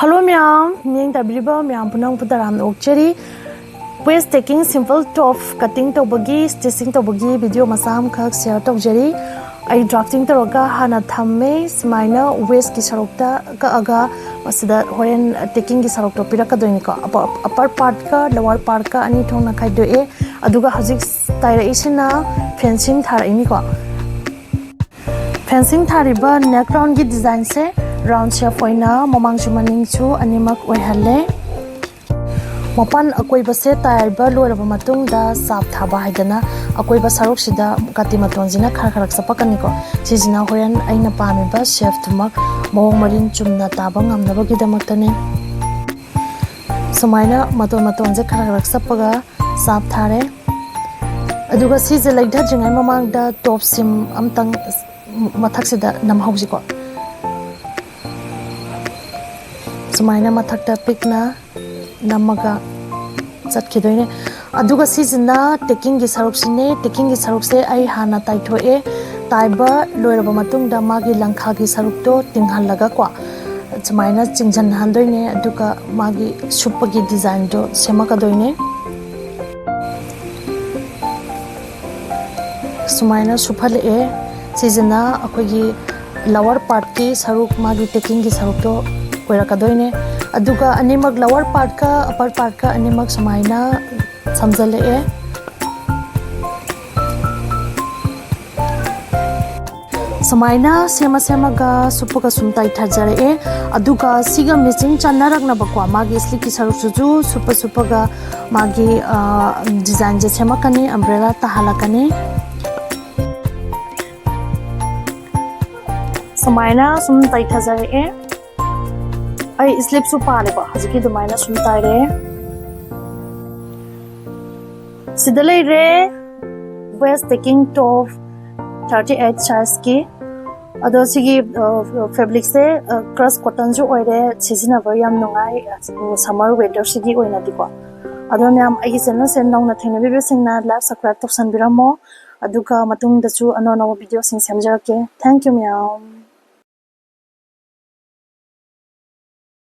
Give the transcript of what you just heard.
Hello ma'am, ming tabriba ma'am punang putaram okcheri waist taking simple top cutting tobagi stitching tobagi video masam khak share tawjeri ai drafting taroga hana thamme smaina waist ki sarokta ka aga masida horen taking ki sarok to piraka doini ko upper part ka lower part ka ani thongna khai do e aduga hajik taira isina fencing thar ini ko fencing thariba neck round ki design se round shape oina mamang chumaning chu animak oihalle mapan akoi base tayar ba loraba matung da sap thaba haidana akoi ba sarok sida kati matonjina kharak sapakani ko sijina hoyan aina pami ba chef tumak mawong marin chumna taba ngamnaba gidamaktani sumaina matonje kharak sapaga sap thare aduga sije laidha jingai mamang da top sim amtang mathak sida namhauji ko sumaina mathakta pikna namaga chatkidoine aduga sizina taking gi saruk se ai hana taitho e taiba loiraba matung da magi langkha gi saruk to tinghal laga kwa sumaina chingjan handoine aduga magi supagi design do semaka doine sumaina suphal e sizina akogi lower part ki saruk magi taking gi saruk to koirakadoine aduga animak lower part ka upper part ka animak samaina samjale e samaina sema ga supuga sumtai thajare e aduga siga missing chanarak na bakwa magi sliki saruk suju supaga magi design je semakani umbrella tahalakani samaina sumtai thajare e ai slip su pare ba haziki dumaina sum taire sidalai re waist taking top 38 size ki ado sigi fabric se cross cotton ju oire sijina ba yam nongai summer weather sigi oina diko ado myam ai channel se nongna thine be singna like subscribe to sanbiramo aduga matung da chu ano video sing samjarake thank you myam